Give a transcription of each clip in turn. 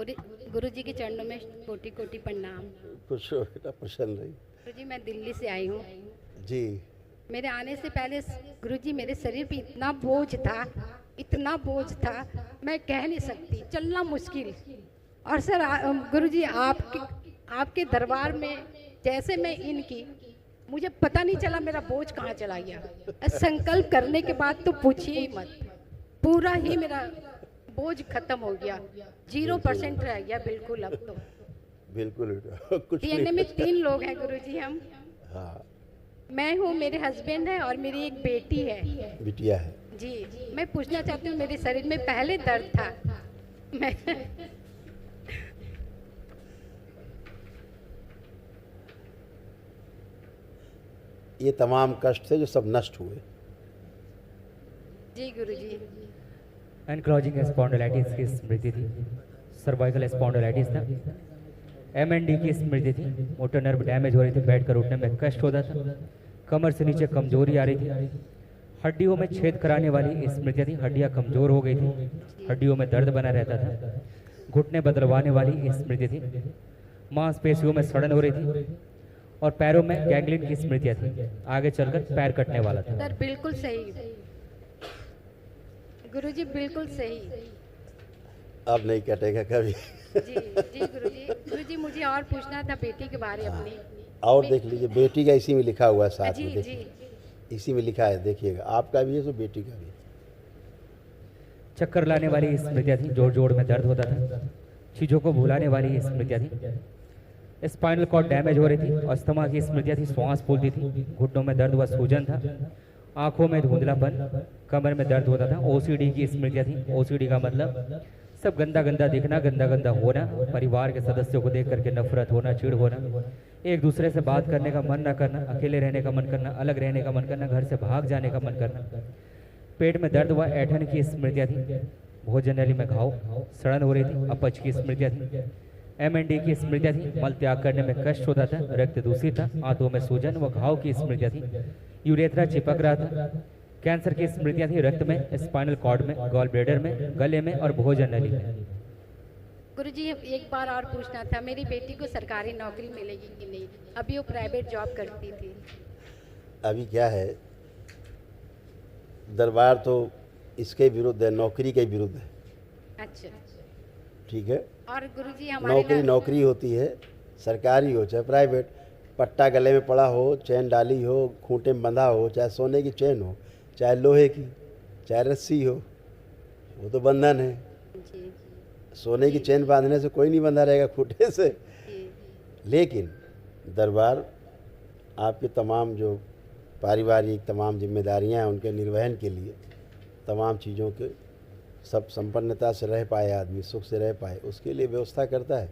गुरु जी के चरणों में कोटि कोटि प्रणाम। खुश हो बेटा, प्रसन्न रही। गुरु जी मैं दिल्ली से आई हूँ। जी। मेरे आने से पहले गुरु जी मेरे शरीर पे इतना बोझ था, इतना बोझ था, मैं कह नहीं सकती, चलना मुश्किल। और सर गुरु जी आपके दरबार में जैसे मैं इनकी, मुझे पता नहीं चला मेरा बोझ कहाँ चला गया। संकल्प करने के बाद तो पूछिए ही मत, पूरा ही मेरा बोझ खत्म हो गया, 0% रह गया बिल्कुल। अब तो बिल्कुल बेटा, कुछ डीएनए नहीं में बचा। 3 लोग हैं गुरु जी हम। हाँ, मैं हूँ, मेरे हस्बैंड है और मेरी एक बेटी है। बिटिया है। जी मैं पूछना चाहती हूँ, मेरे शरीर में पहले दर्द था, मैं ये तमाम कष्ट थे जो सब नष्ट हुए। जी गुरु जी। एनक्लोजिंग स्पॉन्डिलाइटिस की स्मृति थी, सर्वाइकल स्पॉन्डिलाइटिस था, एमएनडी की स्मृति थी, मोटर नर्व डैमेज हो रही थी, बैठकर उठने में कष्ट होता था, कमर से नीचे कमजोरी आ रही थी, हड्डियों में छेद कराने वाली स्मृतियाँ थी, हड्डियाँ कमजोर हो गई थी, हड्डियों में दर्द बना रहता था, घुटने बदलवाने वाली स्मृति थी, मांसपेशियों में सड़न हो रही थी और पैरों में गैंग्लिन की स्मृतियाँ थी, आगे चलकर पैर कटने वाला था। सर बिल्कुल सही गुरु जी, बिल्कुल सही। अब नहीं कटेगा कभी। जी जी गुरु जी मुझे और पूछना था बेटी के बारे में अपनी। और देख लीजिए, बेटी का इसी में लिखा हुआ है साथ जी में, जी देखिए इसी में लिखा है, देखिएगा आपका भी है तो बेटी का भी। चक्कर लाने वाली स्मृतियाँ थी, जोड़ जोड़ में दर्द होता था, चीज़ों को भुलाने वाली स्मृतियाँ थी, स्पाइनल कॉर्ड डैमेज हो रही थी, अस्थमा की स्मृतियाँ थी, श्वास फूलती थी, घुटनों में दर्द व सूजन था, आंखों में धुंधलापन, कमर में दर्द होता था, ओसीडी की स्मृतियाँ थी। ओसीडी का मतलब सब गंदा गंदा दिखना, गंदा गंदा होना, परिवार के सदस्यों को देख करके नफरत होना, चिढ़ होना, एक दूसरे से बात करने का मन न करना, अकेले रहने का मन करना, अलग रहने का मन करना, घर से भाग जाने का मन करना, पेट में दर्द व ऐठन की स्मृतियाँ थी, भोजन नली में घाव, सड़न हो रही थी, अपच की स्मृतियाँ थी, एमएनडी की स्मृतियाँ थी, मल त्याग करने में कष्ट होता था, रक्त दूषित था, आंतों में सूजन व घाव की स्मृतियाँ थी, यूरेथ्रा चिपक रहा था, कैंसर की स्मृतियाँ थी, रक्त में, स्पाइनल कॉर्ड में, गॉल ब्लैडर में, गले में और भोजन नली में। गुरु जी एक बार और पूछना था, मेरी बेटी को सरकारी नौकरी मिलेगी कि नहीं? अभी वो प्राइवेट जॉब करती थी। अभी क्या है, दरबार तो इसके विरुद्ध है, नौकरी के विरुद्ध है। अच्छा ठीक है, और गुरु जी हमारे नौकरी नौकरी होती है, सरकारी हो चाहे प्राइवेट, पट्टा गले में पड़ा हो, चैन डाली हो, खूंटे में बंधा हो, चाहे सोने की चैन हो, चाहे लोहे की, चाहे रस्सी हो, वो तो बंधन है। जी सोने की चैन बांधने से कोई नहीं बंधा रहेगा खूंटे से। जी लेकिन दरबार आपके तमाम जो पारिवारिक तमाम जिम्मेदारियां हैं उनके निर्वहन के लिए, तमाम चीज़ों के सब संपन्नता से रह पाए, आदमी सुख से रह पाए, उसके लिए व्यवस्था करता है।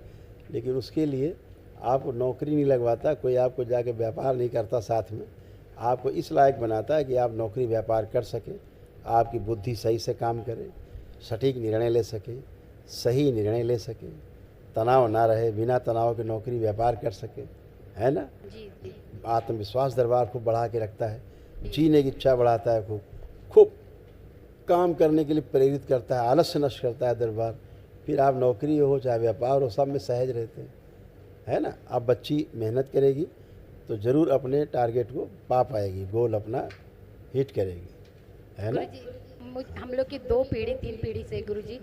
लेकिन उसके लिए आप नौकरी नहीं लगवाता, कोई आपको जाके व्यापार नहीं करता, साथ में आपको इस लायक बनाता है कि आप नौकरी व्यापार कर सकें, आपकी बुद्धि सही से काम करे, सटीक निर्णय ले सके, सही निर्णय ले सके, तनाव ना रहे, बिना तनाव के नौकरी व्यापार कर सके, है ना। जी जी आत्मविश्वास दरबार खूब बढ़ा के रखता है, जीने की इच्छा बढ़ाता है, खूब खूब काम करने के लिए प्रेरित करता है, आलस्य नष्ट करता है दरबार। फिर आप नौकरी हो चाहे व्यापार हो, सब में सहज रहते हैं, है ना। अब बच्ची मेहनत करेगी तो ज़रूर अपने टारगेट को पा पाएगी, गोल अपना हिट करेगी, है ना। गुरु जी हम लोग की 2 पीढ़ी 3 पीढ़ी से गुरु जी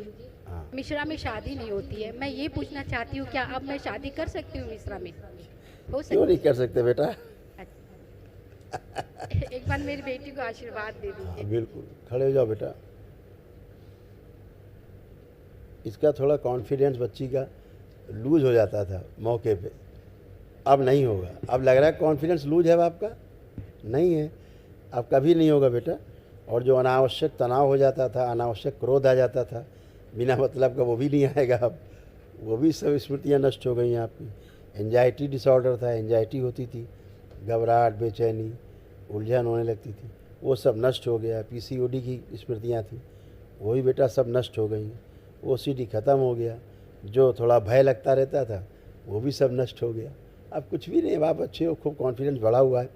हाँ, मिश्रा में शादी नहीं होती है। मैं ये पूछना चाहती हूँ, क्या अब मैं शादी कर सकती हूँ मिश्रा में? हो क्यों सकती नहीं कर सकते बेटा। एक बार मेरी बेटी को आशीर्वाद दे हाँ दीजिए। बिल्कुल, खड़े हो जाओ बेटा। इसका थोड़ा कॉन्फिडेंस बच्ची का लूज हो जाता था मौके पे, अब नहीं होगा। अब लग रहा है कॉन्फिडेंस लूज है आपका, नहीं है, अब कभी नहीं होगा बेटा। और जो अनावश्यक तनाव हो जाता था, अनावश्यक क्रोध आ जाता था बिना मतलब का, वो भी नहीं आएगा अब, वो भी सब स्मृतियाँ नष्ट हो गई हैं आपकी। एंजाइटी डिसऑर्डर था, एंजाइटी होती थी, घबराहट, बेचैनी, उलझन होने लगती थी, वो सब नष्ट हो गया। पीसीओडी की स्मृतियाँ थी, वो भी बेटा सब नष्ट हो गई। ओसीडी ख़त्म हो गया, जो थोड़ा भय लगता रहता था वो भी सब नष्ट हो गया। अब कुछ भी नहीं, आप अच्छे हो, खूब कॉन्फिडेंस बढ़ा हुआ है,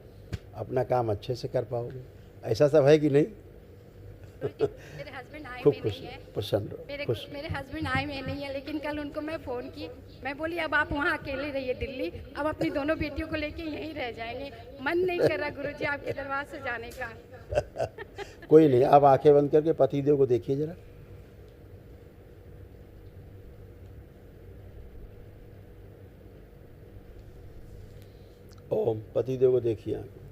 अपना काम अच्छे से कर पाओगे। ऐसा सब है कि नहीं? मेरे हस्बैंड आए खूब हुए खुश नहीं है, प्रसन्न रहो, खुश मेरे हस्बैंड आए हुए नहीं है, लेकिन कल उनको मैं फ़ोन की, मैं बोली अब आप वहाँ अकेले रहिए दिल्ली, अब अपनी दोनों बेटियों को लेके यहीं रह जाएंगे, मन नहीं कर रहा गुरुजी आपके दरबार से जाने का। कोई नहीं, आप आंखें बंद करके पतिदेव को देखिए जरा। ओम, पतिदेव को देखिए आंखें।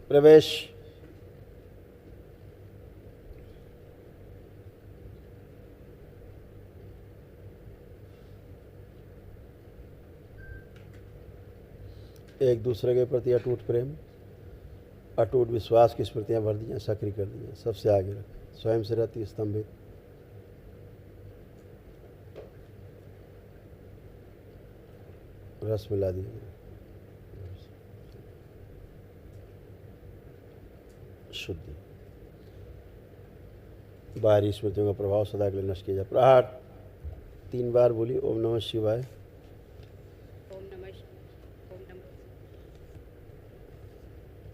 प्रवेश। एक दूसरे के प्रति अटूट प्रेम, अटूट विश्वास की स्मृतियां भर दी, सक्रिय कर दी, सबसे आगे रखें, स्वयं से रहती स्तंभित। रस मिला दिए, शुद्धि। बाहरी स्मृतियों का प्रभाव सदा के लिए नष्ट किया जाए। प्रहार 3 बार बोली ओम नमः शिवाय।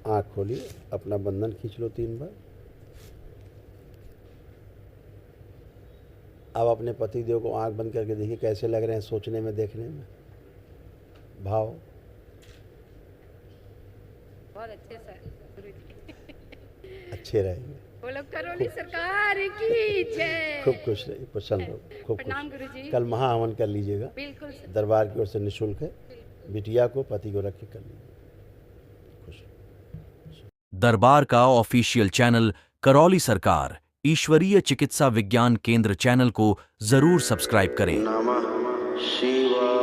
आँख खोलिए, अपना बंधन खींच लो 3 बार। अब अपने पति देव को आँख बंद करके देखिए कैसे लग रहे हैं, सोचने में, देखने में, भाव। बहुत अच्छे सर गुरुजी। अच्छे रहेंगे। बोलो करौली सरकार की जय। खूब खुश रहिए, प्रसन्न रहो, खूब प्रणाम खुश। गुरुजी। कल महाहवन कर लीजिएगा, बिल्कुल सर। दरबार की ओर से निःशुल्क है। बिटिया को, पति को रख के कर लीजिए। दरबार का ऑफिशियल चैनल करौली सरकार ईश्वरीय चिकित्सा विज्ञान केंद्र चैनल को जरूर सब्सक्राइब करें। नमः शिवाय।